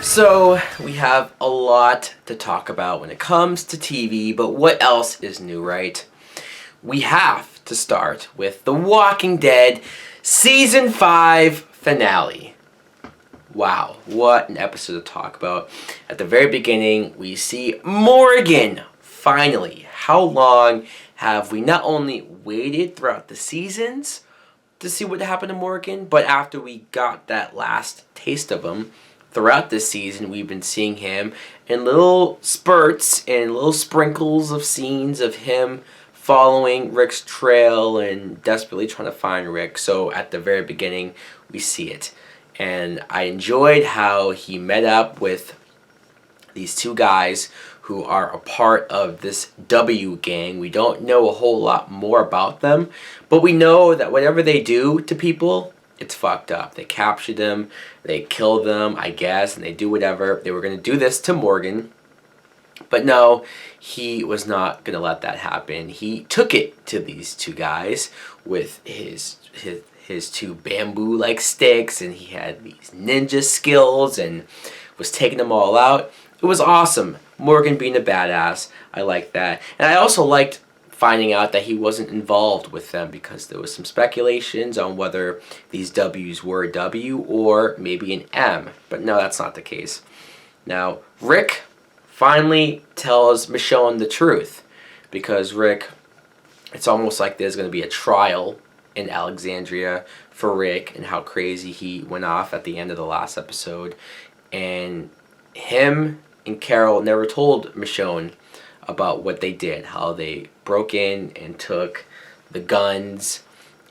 So, we have a lot to talk about when it comes to TV, but what else is new, right? We have to start with The Walking Dead Season 5 finale. Wow, what an episode to talk about. At the very beginning, we see Morgan, finally. How long have we not only waited throughout the seasons to see what happened to Morgan, but after we got that last taste of him, throughout this season, we've been seeing him in little spurts and little sprinkles of scenes of him following Rick's trail and desperately trying to find Rick. So at the very beginning, we see it. And I enjoyed how he met up with these two guys who are a part of this W gang. We don't know a whole lot more about them, but we know that whatever they do to people, it's fucked up. They capture them, they kill them, I guess, and they do whatever. They were going to do this to Morgan, but no, he was not going to let that happen. He took it to these two guys with his two bamboo-like sticks, and he had these ninja skills and was taking them all out. It was awesome. Morgan being a badass. I liked that. And I also liked finding out that he wasn't involved with them because there was some speculations on whether these W's were a W or maybe an M. But no, that's not the case. Now, Rick finally tells Michonne the truth because Rick, it's almost like there's going to be a trial in Alexandria for Rick and how crazy he went off at the end of the last episode. And him and Carol never told Michonne about what they did, how they broke in and took the guns,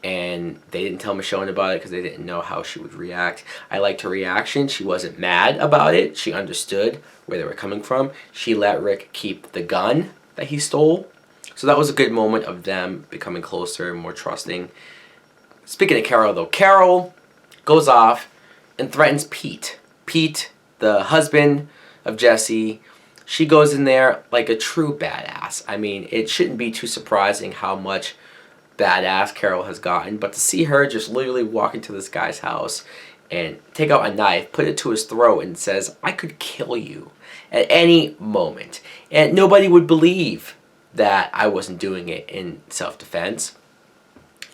and they didn't tell Michonne about it because they didn't know how she would react. I liked her reaction. She wasn't mad about it. She understood where they were coming from. She let Rick keep the gun that he stole. So that was a good moment of them becoming closer and more trusting. Speaking of Carol, though, Carol goes off and threatens Pete. Pete, the husband of Jesse. She goes in there like a true badass. I mean, it shouldn't be too surprising how much badass Carol has gotten, but to see her just literally walk into this guy's house and take out a knife, put it to his throat, and says, "I could kill you at any moment." And nobody would believe that I wasn't doing it in self-defense.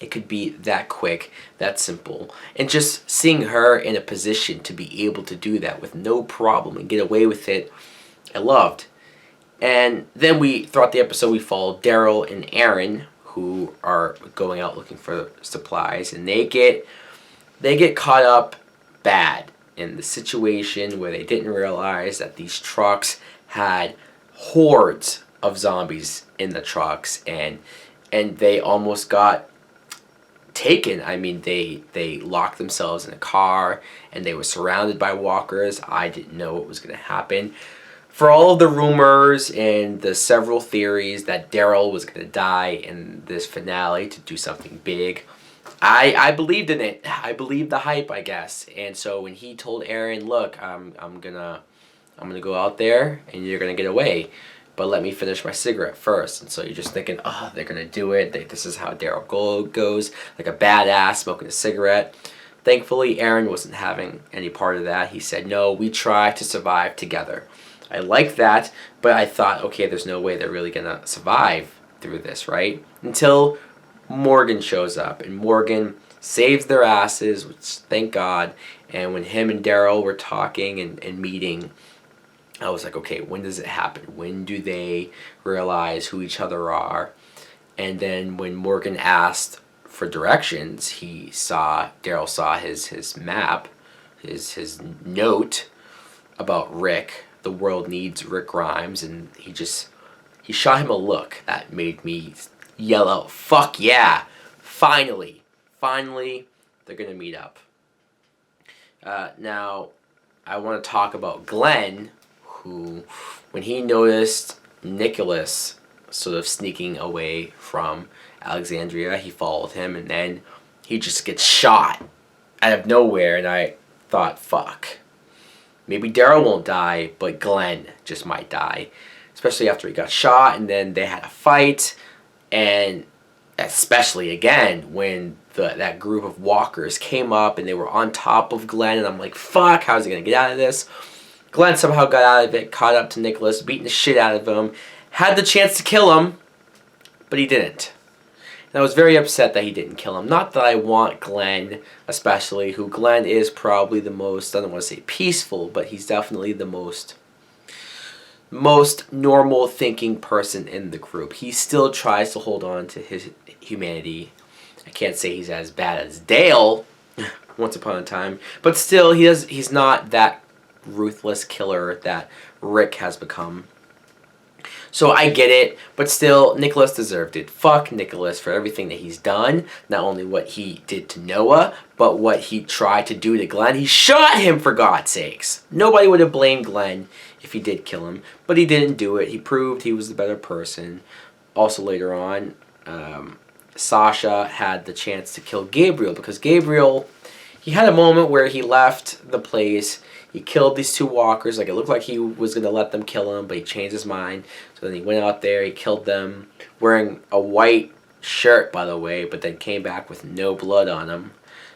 It could be that quick, that simple. And just seeing her in a position to be able to do that with no problem and get away with it, I loved. And then throughout the episode, we follow Daryl and Aaron, who are going out looking for supplies, and they get caught up bad in the situation where they didn't realize that these trucks had hordes of zombies in the trucks, and they almost got taken. I mean, they locked themselves in a car, and they were surrounded by walkers. I didn't know what was going to happen. For all of the rumors and the several theories that Daryl was going to die in this finale to do something big, I believed in it. I believed the hype, I guess. And so when he told Aaron, "Look, I'm gonna go out there and you're gonna get away, but let me finish my cigarette first." And so you're just thinking, "Oh, they're gonna do it. This is how Daryl goes, like a badass smoking a cigarette." Thankfully, Aaron wasn't having any part of that. He said, "No, we try to survive together." I like that, but I thought, okay, there's no way they're really gonna survive through this, right? Until Morgan shows up, and Morgan saves their asses, which thank God. And when him and Daryl were talking and meeting, I was like, okay, when does it happen? When do they realize who each other are? And then when Morgan asked for directions, Daryl saw his map, his note about Rick. The world needs Rick Grimes, and he shot him a look that made me yell out, "Fuck yeah! Finally, they're gonna meet up." Now, I want to talk about Glenn, who, when he noticed Nicholas sort of sneaking away from Alexandria, he followed him, and then he just gets shot out of nowhere, and I thought, fuck. Maybe Daryl won't die, but Glenn just might die. Especially after he got shot, and then they had a fight, and especially again when that group of walkers came up and they were on top of Glenn, and I'm like, fuck, how's he gonna get out of this? Glenn somehow got out of it, caught up to Nicholas, beating the shit out of him, had the chance to kill him, but he didn't. And I was very upset that he didn't kill him. Not that I want Glenn, especially, who Glenn is probably the most, I don't want to say peaceful, but he's definitely the most normal thinking person in the group. He still tries to hold on to his humanity. I can't say he's as bad as Dale once upon a time, but still he's not that ruthless killer that Rick has become. So I get it, but still, Nicholas deserved it. Fuck Nicholas for everything that he's done. Not only what he did to Noah, but what he tried to do to Glenn. He shot him, for God's sakes. Nobody would have blamed Glenn if he did kill him, but he didn't do it. He proved he was the better person. Also later on, Sasha had the chance to kill Gabriel, because Gabriel, he had a moment where he left the place. He killed these two walkers. Like, it looked like he was going to let them kill him, but he changed his mind. So then he went out there, he killed them, wearing a white shirt, by the way, but then came back with no blood on him.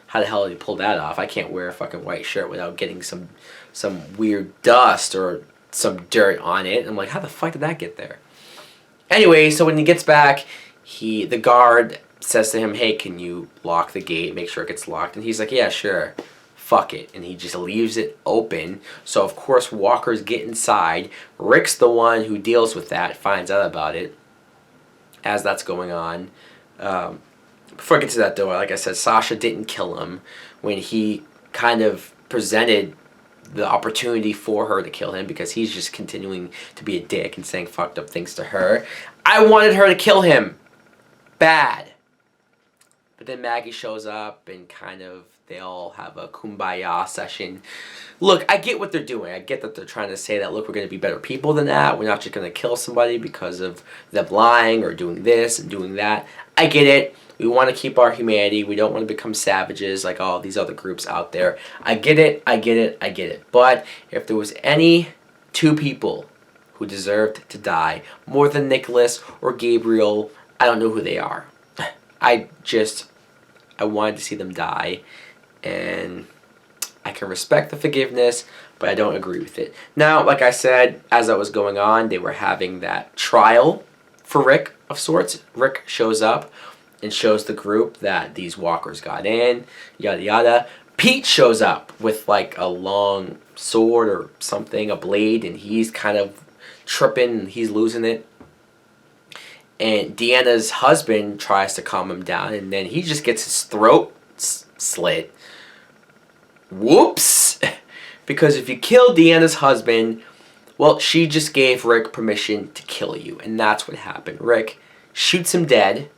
How the hell did he pull that off? I can't wear a fucking white shirt without getting some weird dust or some dirt on it. I'm like, how the fuck did that get there? Anyway, so when he gets back, the guard says to him, hey, can you lock the gate, make sure it gets locked? And he's like, yeah, sure. Fuck it. And he just leaves it open. So, of course, walkers get inside. Rick's the one who deals with that, finds out about it as that's going on. Before I get to that, though, like I said, Sasha didn't kill him when he kind of presented the opportunity for her to kill him, because he's just continuing to be a dick and saying fucked up things to her. I wanted her to kill him. Bad. But then Maggie shows up and kind of they all have a kumbaya session. Look, I get what they're doing. I get that they're trying to say that, look, we're going to be better people than that. We're not just going to kill somebody because of them lying or doing this and doing that. I get it. We want to keep our humanity. We don't want to become savages like all these other groups out there. I get it. I get it. I get it. But if there was any two people who deserved to die more than Nicholas or Gabriel, I don't know who they are. I wanted to see them die, and I can respect the forgiveness, but I don't agree with it. Now, like I said, as that was going on, they were having that trial for Rick of sorts. Rick shows up and shows the group that these walkers got in, yada yada. Pete shows up with like a long sword or something, a blade, and he's kind of tripping, he's losing it. And Deanna's husband tries to calm him down, and then he just gets his throat slit. Whoops! Because if you kill Deanna's husband, well, she just gave Rick permission to kill you, and that's what happened. Rick shoots him dead,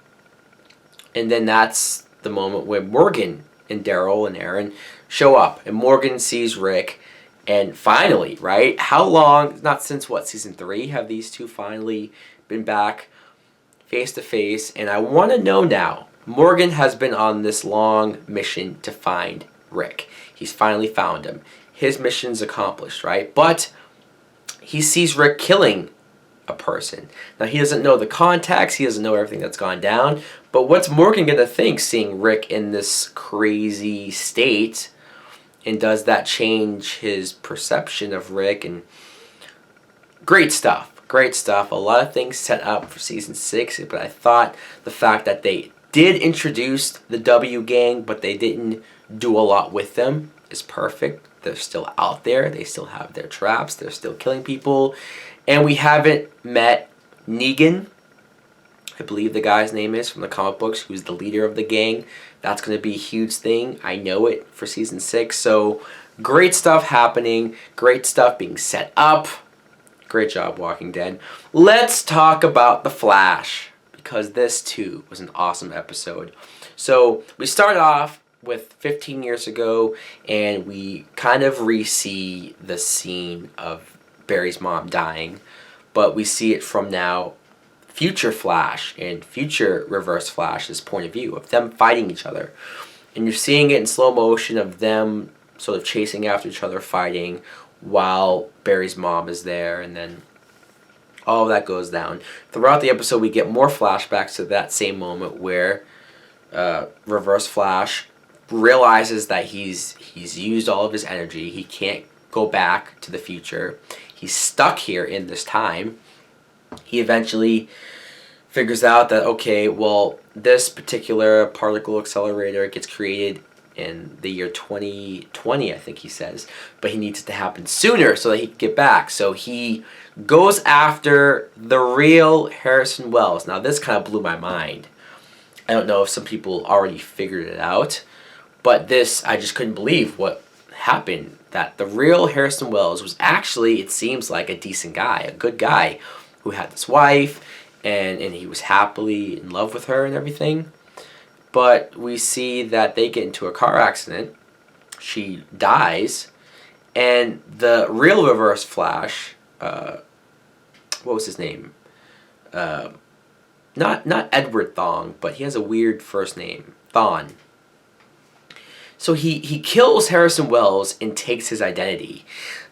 and then that's the moment where Morgan and Daryl and Aaron show up, and Morgan sees Rick, and finally, right? How long, not since what, season 3, have these two finally been back face to face? And I want to know now, Morgan has been on this long mission to find Rick. He's finally found him. His mission's accomplished, right? But he sees Rick killing a person. Now, he doesn't know the context. He doesn't know everything that's gone down. But what's Morgan going to think seeing Rick in this crazy state? And does that change his perception of Rick? And great stuff. Great stuff. A lot of things set up for season 6. But I thought the fact that they did introduce the W gang, but they didn't do a lot with them, is perfect. They're still out there. They still have their traps. They're still killing people. And we haven't met Negan, I believe the guy's name is, from the comic books, who's the leader of the gang. That's going to be a huge thing. I know it for season 6. So great stuff happening. Great stuff being set up. Great job, Walking Dead. Let's talk about The Flash, because this too was an awesome episode. So we start off with 15 years ago, and we kind of re-see the scene of Barry's mom dying, but we see it from now future Flash and future Reverse Flash's point of view of them fighting each other. And you're seeing it in slow motion of them sort of chasing after each other, fighting, while Barry's mom is there, and then all of that goes down. Throughout the episode, we get more flashbacks to that same moment where Reverse Flash realizes that he's used all of his energy. He can't go back to the future. He's stuck here in this time. He eventually figures out that, okay, well, this particular particle accelerator gets created in the year 2020, I think he says, but he needs it to happen sooner so that he can get back. So he goes after the real Harrison Wells. Now, this kind of blew my mind. I don't know if some people already figured it out, but this, I just couldn't believe what happened. That the real Harrison Wells was actually, it seems like, a decent guy, a good guy who had this wife, and he was happily in love with her and everything. But we see that they get into a car accident. She dies, and the real Reverse Flash, what was his name? Not Edward Thawne, but he has a weird first name, Thawne. So he kills Harrison Wells and takes his identity.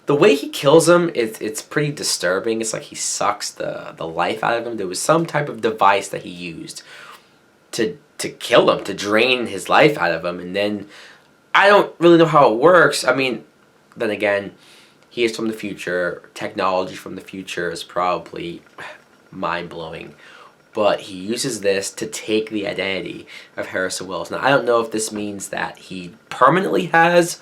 The way he kills him, it's pretty disturbing. It's like he sucks the life out of him. There was some type of device that he used to kill him, to drain his life out of him. And then, I don't really know how it works. I mean, then again, he is from the future. Technology from the future is probably mind-blowing. But he uses this to take the identity of Harrison Wells. Now, I don't know if this means that he permanently has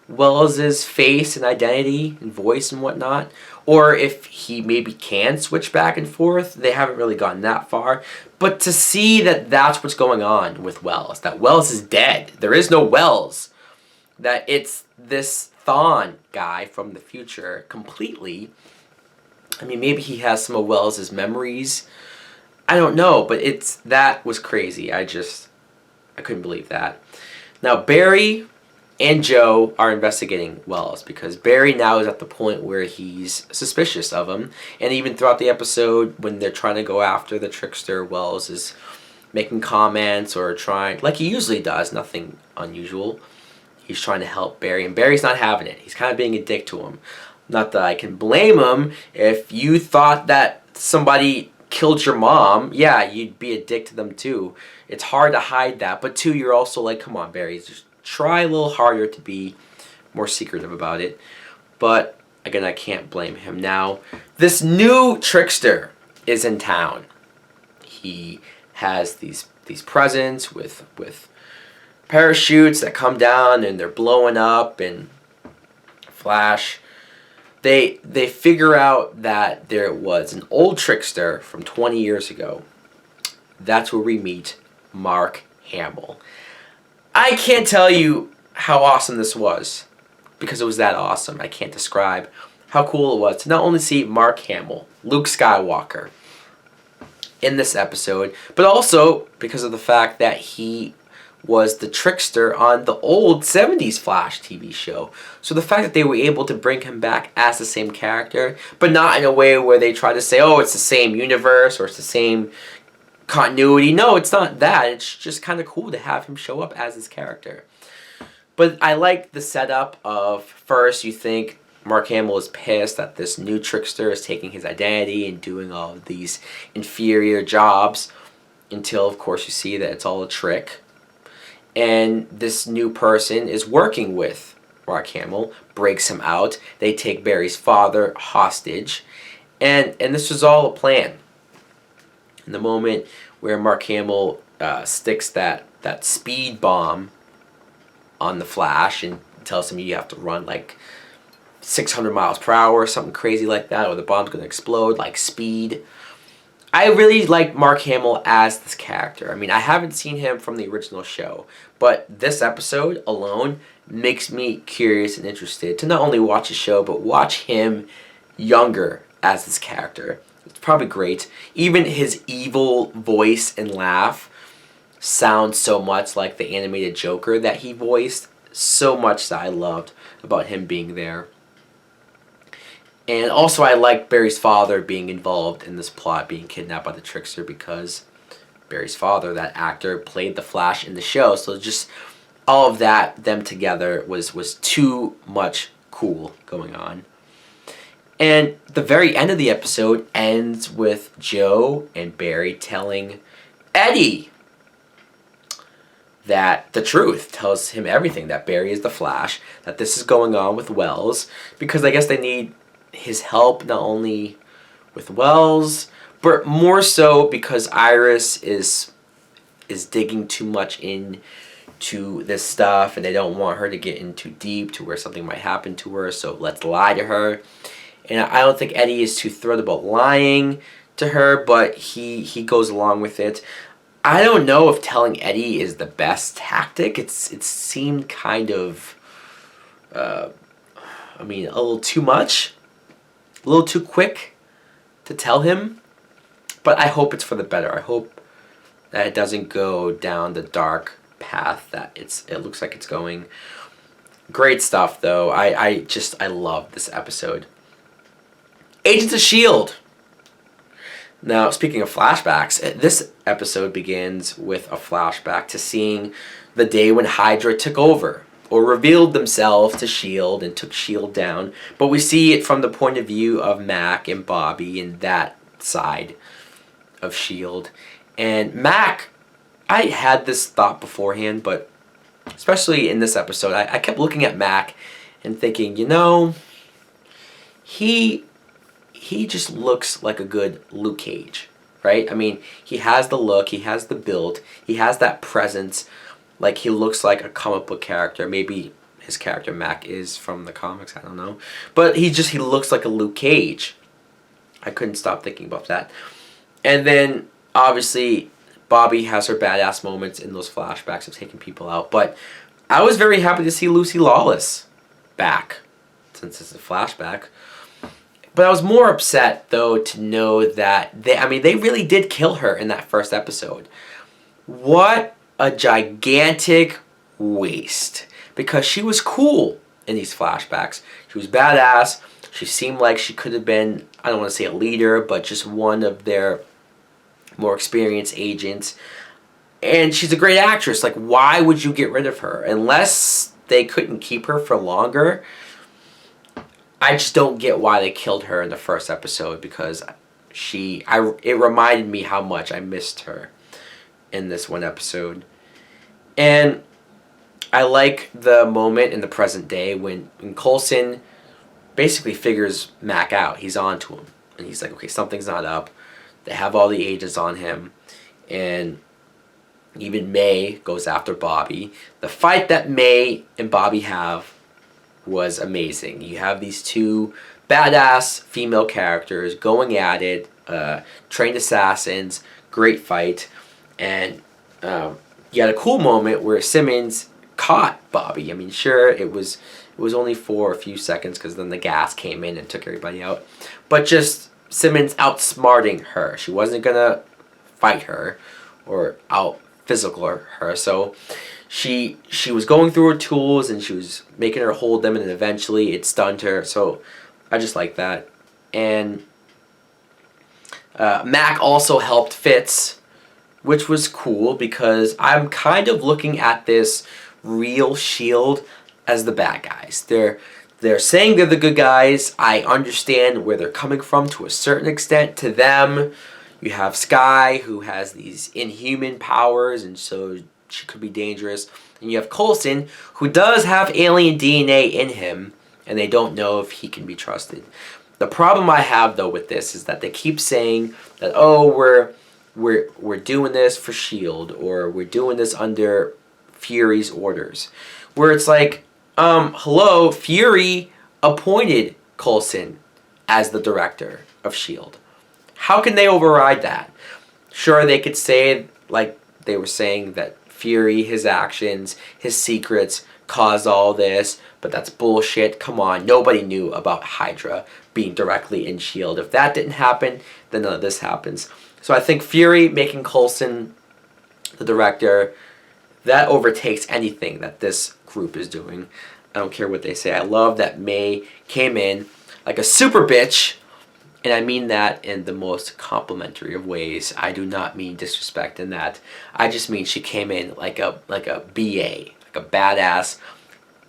Wells's face and identity and voice and whatnot, or if he maybe can switch back and forth. They haven't really gotten that far. But to see that that's what's going on with Wells, that Wells is dead, there is no Wells, that it's this Thawne guy from the future completely. I mean, maybe he has some of Wells's memories. I don't know, but that was crazy. I couldn't believe that. Now, Barry and Joe are investigating Wells because Barry now is at the point where he's suspicious of him. And even throughout the episode, when they're trying to go after the trickster, Wells is making comments or trying, like he usually does, nothing unusual. He's trying to help Barry, and Barry's not having it. He's kind of being a dick to him. Not that I can blame him. If you thought that somebody killed your mom, yeah, you'd be a dick to them too. It's hard to hide that. But two, you're also like, come on, Barry, just try a little harder to be more secretive about it. But again, I can't blame him. Now, this new trickster is in town. He has these presents with parachutes that come down and they're blowing up, and Flash, they figure out that there was an old trickster from 20 years ago. That's where we meet Mark Hamill. I can't tell you how awesome this was, because it was that awesome. I can't describe how cool it was to not only see Mark Hamill, Luke Skywalker, in this episode, but also because of the fact that he was the trickster on the old 70s Flash TV show. So the fact that they were able to bring him back as the same character, but not in a way where they try to say, oh, it's the same universe or it's the same continuity. No, it's not that. It's just kind of cool to have him show up as his character. But I like the setup of, first you think Mark Hamill is pissed that this new trickster is taking his identity and doing all of these inferior jobs, until of course you see that it's all a trick. And this new person is working with Mark Hamill, breaks him out. They take Barry's father hostage. And this was all a plan. In the moment where Mark Hamill sticks that speed bomb on the Flash and tells him you have to run like 600 miles per hour or something crazy like that, or the bomb's going to explode, like speed. I really like Mark Hamill as this character. I mean, I haven't seen him from the original show, but this episode alone makes me curious and interested to not only watch the show, but watch him younger as this character. It's probably great. Even his evil voice and laugh sounds so much like the animated Joker that he voiced. So much that I loved about him being there. And also I like Barry's father being involved in this plot, being kidnapped by the trickster, because Barry's father, that actor, played the Flash in the show. So just all of that, them together, was too much cool going on. And the very end of the episode ends with Joe and Barry telling Eddie that the truth, tells him everything, that Barry is the Flash, that this is going on with Wells, because I guess they need his help not only with Wells, but more so because Iris is digging too much into this stuff, and they don't want her to get in too deep to where something might happen to her, so let's lie to her. And I don't think Eddie is too thrilled about lying to her, but he goes along with it. I don't know if telling Eddie is the best tactic. It seemed kind of, a little too much, a little too quick to tell him. But I hope it's for the better. I hope that it doesn't go down the dark path that it looks like it's going. Great stuff, though. I love this episode. Agents of S.H.I.E.L.D. Now, speaking of flashbacks, this episode begins with a flashback to seeing the day when Hydra took over, or revealed themselves to S.H.I.E.L.D. and took S.H.I.E.L.D. down. But we see it from the point of view of Mac and Bobby and that side of S.H.I.E.L.D. And Mac, I had this thought beforehand, but especially in this episode, I kept looking at Mac and thinking, he just looks like a good Luke Cage, right? I mean, he has the look, he has the build, he has that presence, like he looks like a comic book character. Maybe his character Mac is from the comics, I don't know. But he looks like a Luke Cage. I couldn't stop thinking about that. And then, obviously, Bobby has her badass moments in those flashbacks of taking people out. But I was very happy to see Lucy Lawless back, since it's a flashback. But I was more upset, though, to know that they really did kill her in that first episode. What a gigantic waste. Because she was cool in these flashbacks. She was badass. She seemed like she could have been, I don't want to say a leader, but just one of their more experienced agents. And she's a great actress. Like, why would you get rid of her? Unless they couldn't keep her for longer. I just don't get why they killed her in the first episode, because it reminded me how much I missed her in this one episode. And I like the moment in the present day when Coulson basically figures Mac out. He's on to him. And he's like, okay, something's not up. They have all the agents on him. And even May goes after Bobby. The fight that May and Bobby have was amazing. You have these two badass female characters going at it, trained assassins, great fight, and you had a cool moment where Simmons caught Bobby. I mean, sure, it was only for a few seconds because then the gas came in and took everybody out, but just Simmons outsmarting her. She wasn't gonna fight her or out physical her, so she was going through her tools and she was making her hold them, and then eventually it stunned her. So I just like that. And Mac also helped Fitz, which was cool because I'm kind of looking at this real S.H.I.E.L.D. as the bad guys. They're saying they're the good guys. I understand where they're coming from to a certain extent. To them, you have Skye, who has these inhuman powers, and so she could be dangerous. And you have Coulson, who does have alien DNA in him, and they don't know if he can be trusted. The problem I have, though, with this is that they keep saying that, oh, we're doing this for S.H.I.E.L.D., or we're doing this under Fury's orders. Where it's like, hello, Fury appointed Coulson as the director of S.H.I.E.L.D. How can they override that? Sure, they could say, like they were saying, that Fury, his actions, his secrets caused all this, but that's bullshit. Come on, nobody knew about Hydra being directly in S.H.I.E.L.D. If that didn't happen, then none of this happens. So I think Fury making Coulson the director, that overtakes anything that this group is doing. I don't care what they say. I love that May came in like a super bitch, and I mean that in the most complimentary of ways. I do not mean disrespect in that. I just mean she came in like a BA, like a badass,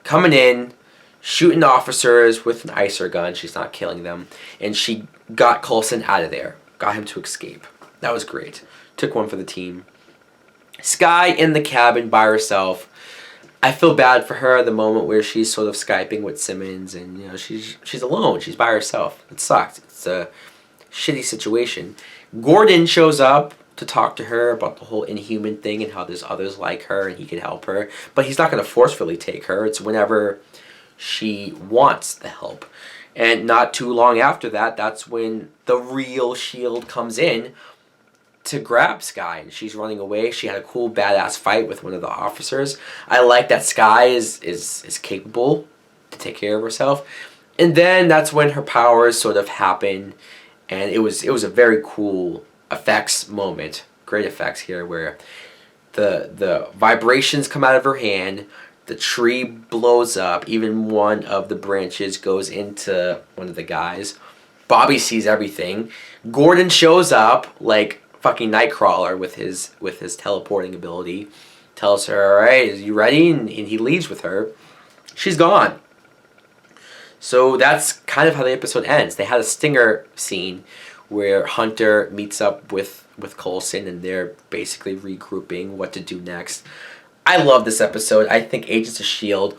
coming in, shooting officers with an icer gun. She's not killing them. And she got Coulson out of there. Got him to escape. That was great. Took one for the team. Sky in the cabin by herself. I feel bad for her at the moment where she's sort of Skyping with Simmons, and she's alone. She's by herself. It sucks. It's a shitty situation. Gordon shows up to talk to her about the whole Inhuman thing and how there's others like her and he can help her, but he's not going to forcefully take her. It's whenever she wants the help. And not too long after that, that's when the real S.H.I.E.L.D. comes in to grab Sky, and she's running away. She had a cool badass fight with one of the officers. I like that Sky is capable to take care of herself. And then that's when her powers sort of happen, and it was a very cool effects moment. Great effects here where the vibrations come out of her hand, the tree blows up, even one of the branches goes into one of the guys. Bobby sees everything. Gordon shows up like fucking Nightcrawler with his teleporting ability. Tells her, alright, is you ready? And he leaves with her. She's gone. So that's kind of how the episode ends. They had a stinger scene where Hunter meets up with Coulson, and they're basically regrouping what to do next. I love this episode. I think Agents of S.H.I.E.L.D.,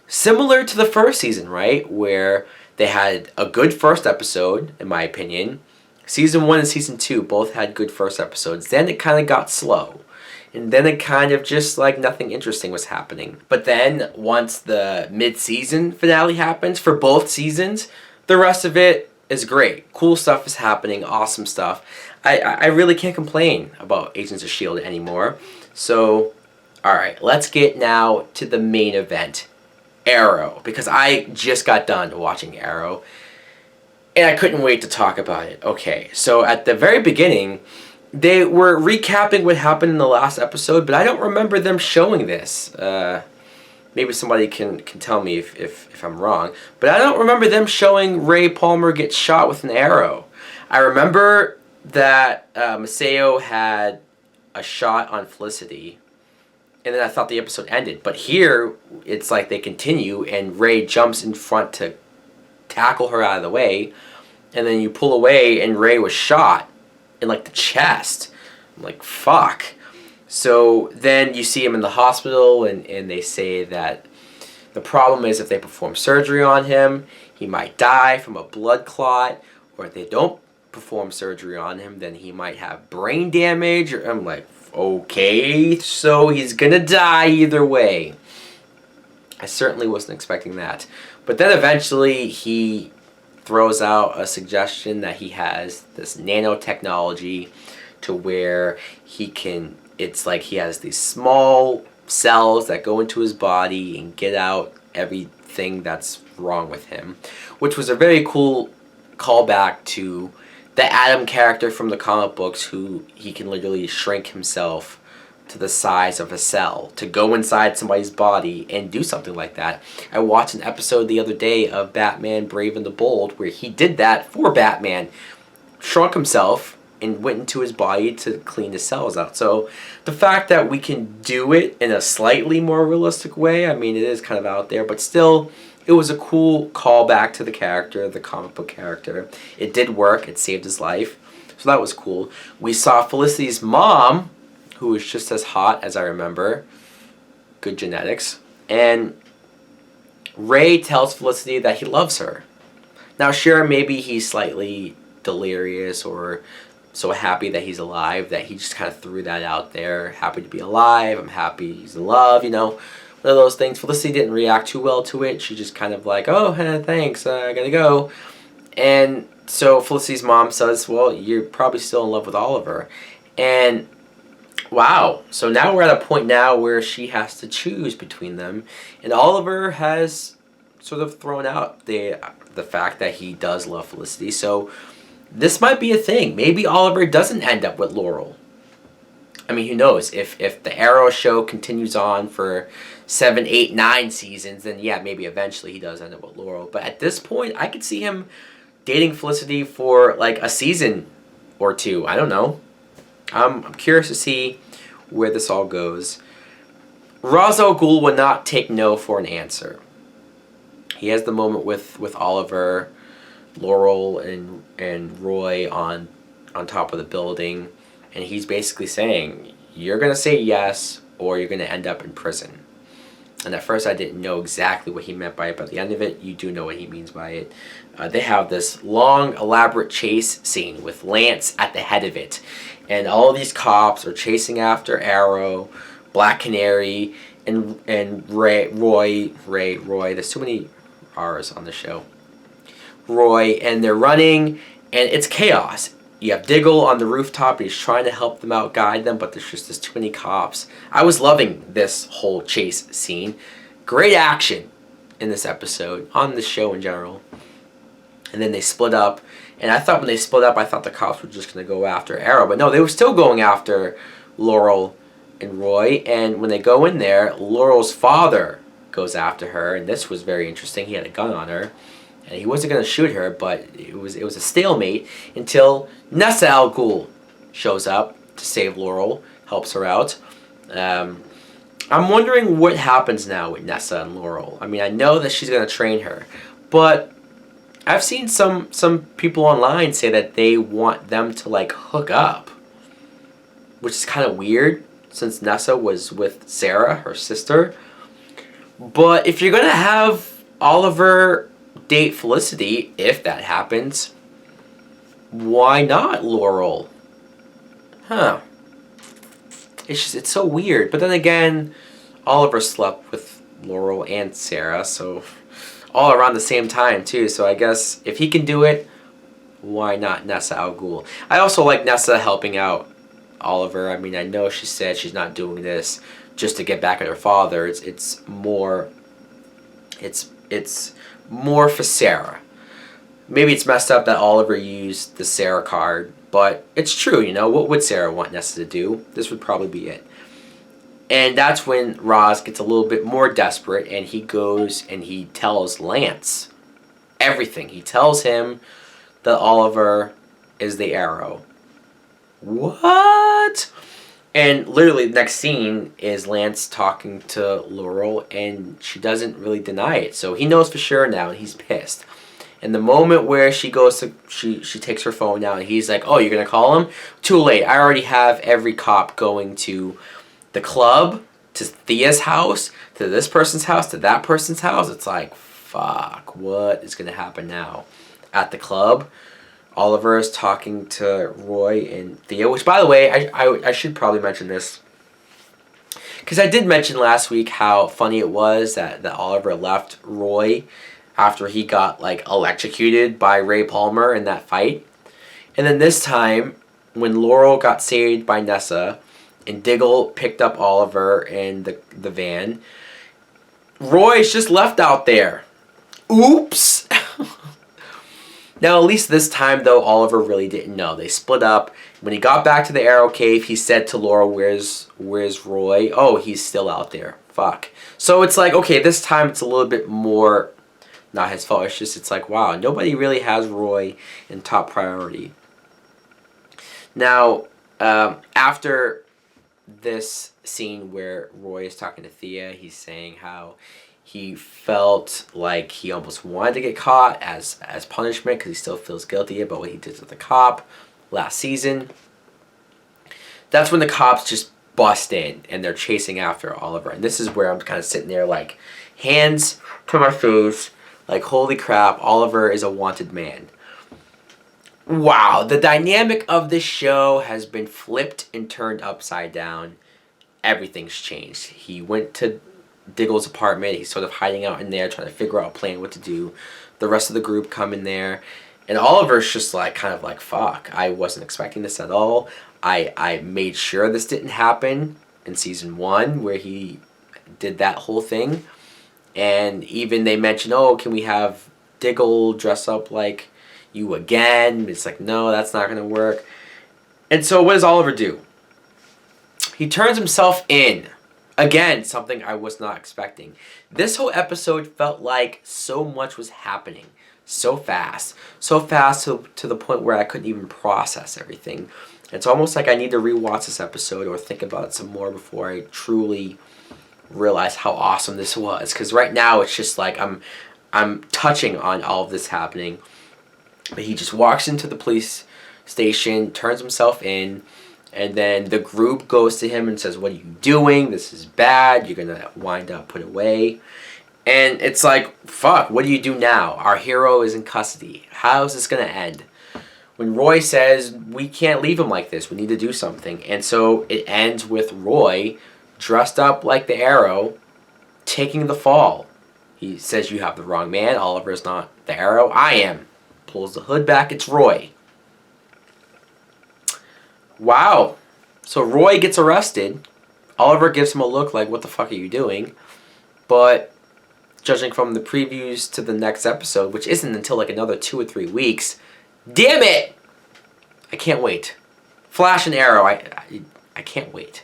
similar to the first season, right? Where they had a good first episode, in my opinion. Season 1 and Season 2 both had good first episodes. Then it kind of got slow. And then it kind of just like nothing interesting was happening. But then once the mid-season finale happens for both seasons, the rest of it is great. Cool stuff is happening. Awesome stuff. I really can't complain about Agents of S.H.I.E.L.D. anymore. So, alright, let's get now to the main event. Arrow. Because I just got done watching Arrow. And I couldn't wait to talk about it. Okay, so at the very beginning, they were recapping what happened in the last episode, but I don't remember them showing this. Maybe somebody can tell me if I'm wrong. But I don't remember them showing Ray Palmer get shot with an arrow. I remember that Maceo had a shot on Felicity, and then I thought the episode ended. But here, it's like they continue, and Ray jumps in front to tackle her out of the way, and then you pull away and Ray was shot in like the chest. I'm like, fuck. So then you see him in the hospital, and they say that the problem is if they perform surgery on him, he might die from a blood clot, or if they don't perform surgery on him, then he might have brain damage. I'm like, okay, so he's gonna die either way. I certainly wasn't expecting that. But then eventually he throws out a suggestion that he has this nanotechnology to where he can, it's like he has these small cells that go into his body and get out everything that's wrong with him. Which was a very cool callback to the Adam character from the comic books, who he can literally shrink himself to the size of a cell to go inside somebody's body and do something like that. I watched an episode the other day of Batman Brave and the Bold where he did that for Batman, shrunk himself and went into his body to clean the cells out. So the fact that we can do it in a slightly more realistic way, I mean, it is kind of out there, but still, it was a cool callback to the character, the comic book character. It did work. It saved his life. So that was cool. We saw Felicity's mom, who was just as hot as I remember. Good genetics. And Ray tells Felicity that he loves her. Now, sure, maybe he's slightly delirious or so happy that he's alive that he just kind of threw that out there. Happy to be alive. I'm happy he's in love, you know. One of those things. Felicity didn't react too well to it. She just kind of like, oh, thanks, I gotta go. And so Felicity's mom says, well, you're probably still in love with Oliver. And wow, so now we're at a point now where she has to choose between them. And Oliver has sort of thrown out the fact that he does love Felicity. So this might be a thing. Maybe Oliver doesn't end up with Laurel. I mean, who knows? If the Arrow show continues on for 7, 8, 9 seasons, then yeah, maybe eventually he does end up with Laurel. But at this point, I could see him dating Felicity for like a season or two. I don't know. I'm curious to see where this all goes. Ra's al Ghul would not take no for an answer. He has the moment with Oliver, Laurel, and Roy on top of the building, and he's basically saying, you're going to say yes or you're going to end up in prison. And at first I didn't know exactly what he meant by it, but at the end of it, you do know what he means by it. They have this long, elaborate chase scene with Lance at the head of it. And all of these cops are chasing after Arrow, Black Canary, and Roy. There's too many R's on the show. Roy, and they're running, and it's chaos. You have Diggle on the rooftop. He's trying to help them out, guide them, but there's too many cops. I was loving this whole chase scene. Great action in this episode, on the show in general. And then they split up, and I thought when they split up, I thought the cops were just going to go after Arrow, but no, they were still going after Laurel and Roy, and when they go in there, Laurel's father goes after her, and this was very interesting. He had a gun on her, and he wasn't going to shoot her, but it was a stalemate until Nessa Al Ghul shows up to save Laurel, helps her out. I'm wondering what happens now with Nessa and Laurel. I mean, I know that she's going to train her, but I've seen some people online say that they want them to like hook up, which is kind of weird since Nessa was with Sarah, her sister. But if you're going to have Oliver date Felicity, if that happens, why not Laurel? Huh. It's so weird. But then again, Oliver slept with Laurel and Sarah, so all around the same time too. So I guess if he can do it, why not Nessa Al Ghul? I also like Nessa helping out Oliver. I mean, I know she said she's not doing this just to get back at her father. It's more for Sarah. Maybe it's messed up that Oliver used the Sarah card, but it's true, you know. What would Sarah want Nessa to do? This would probably be it. And that's when Roz gets a little bit more desperate, and he goes and he tells Lance everything. He tells him that Oliver is the Arrow. What? And literally the next scene is Lance talking to Laurel, and she doesn't really deny it. So he knows for sure now, and he's pissed. And the moment where she goes to, she takes her phone out, and he's like, oh, you're going to call him? Too late. I already have every cop going to the club, to Thea's house, to this person's house, to that person's house. It's like, fuck, what is going to happen now? At the club, Oliver is talking to Roy and Thea, which, by the way, I should probably mention this, because I did mention last week how funny it was that Oliver left Roy after he got like electrocuted by Ray Palmer in that fight. And then this time, when Laurel got saved by Nessa and Diggle picked up Oliver in the van, Roy's just left out there. Oops! Now, at least this time, though, Oliver really didn't know. They split up. When he got back to the Arrow Cave, he said to Laurel, where's Roy? Oh, he's still out there. Fuck. So it's like, okay, this time it's a little bit more not his fault. It's like, wow, nobody really has Roy in top priority. Now, after this scene where Roy is talking to Thea, he's saying how he felt like he almost wanted to get caught as punishment because he still feels guilty about what he did to the cop last season. That's when the cops just bust in and they're chasing after Oliver. And this is where I'm kind of sitting there like, hands to my face, like, holy crap, Oliver is a wanted man. Wow, the dynamic of this show has been flipped and turned upside down. Everything's changed. He went to Diggle's apartment. He's sort of hiding out in there, trying to figure out a plan, what to do. The rest of the group come in there, and Oliver's just like, kind of like, fuck, I wasn't expecting this at all. I made sure this didn't happen in season 1 where he did that whole thing. And even they mentioned, oh, can we have Diggle dress up like you again? It's like, no, that's not going to work. And so what does Oliver do? He turns himself in. Again, something I was not expecting. This whole episode felt like so much was happening so fast. So fast to the point where I couldn't even process everything. It's almost like I need to rewatch this episode or think about it some more before I truly realize how awesome this was. Because right now it's just like I'm touching on all of this happening. But he just walks into the police station, turns himself in, And then the group goes to him and says, what are you doing? This is bad. You're going to wind up put away. And it's like, fuck, what do you do now? Our hero is in custody. How is this going to end? When Roy says, we can't leave him like this. We need to do something. And so it ends with Roy dressed up like the Arrow, taking the fall. He says, you have the wrong man. Oliver's not the Arrow. I am. Pulls the hood back. It's Roy. Wow. So Roy gets arrested. Oliver gives him a look like, what the fuck are you doing? But judging from the previews to the next episode, which isn't until like another 2 or 3 weeks, damn it! I can't wait. Flash and Arrow, I can't wait.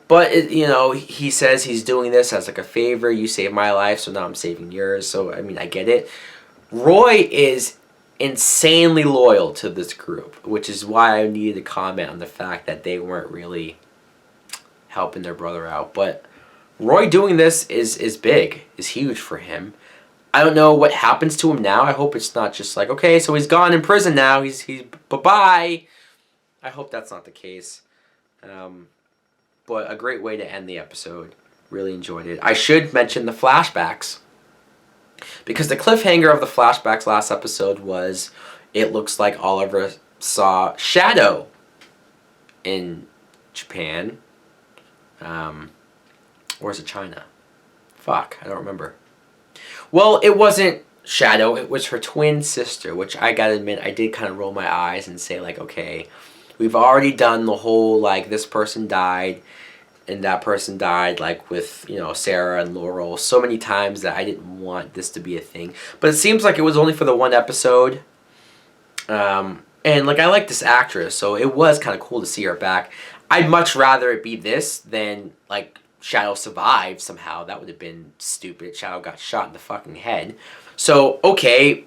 But, he says he's doing this as like a favor. You saved my life, so now I'm saving yours. So, I mean, I get it. Roy is insanely loyal to this group, which is why I needed to comment on the fact that they weren't really helping their brother out. But Roy doing this is big, is huge for him. I don't know what happens to him now. I hope it's not just like, okay, so he's gone in prison now. He's bye-bye. I hope that's not the case. But a great way to end the episode. Really enjoyed it. I should mention the flashbacks, because the cliffhanger of the flashbacks last episode was, it looks like Oliver saw Shadow in Japan. Or is it China? Fuck, I don't remember. Well, it wasn't Shadow, it was her twin sister, which I gotta admit, I did kind of roll my eyes and say, like, okay, we've already done the whole, like, this person died and that person died, like, with, Sarah and Laurel so many times that I didn't want this to be a thing. But it seems like it was only for the one episode. And, like, I like this actress, so it was kind of cool to see her back. I'd much rather it be this than, like, Shadow survived somehow. That would have been stupid. Shadow got shot in the fucking head. So, okay,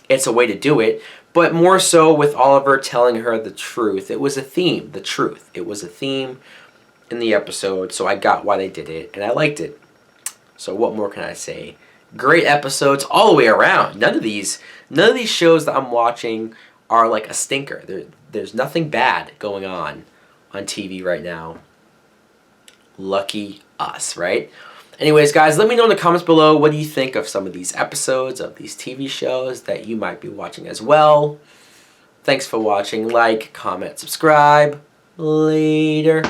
it's a way to do it. But more so with Oliver telling her the truth. It was a theme, the truth. It was a theme in the episode, so I got why they did it, and I liked it. So what more can I say? Great episodes all the way around. None of these shows that I'm watching are like a stinker. There's nothing bad going on TV right now. Lucky us, right? Anyways, guys, let me know in the comments below, what do you think of some of these episodes of these TV shows that you might be watching as well. Thanks for watching. Like, comment, subscribe. Later.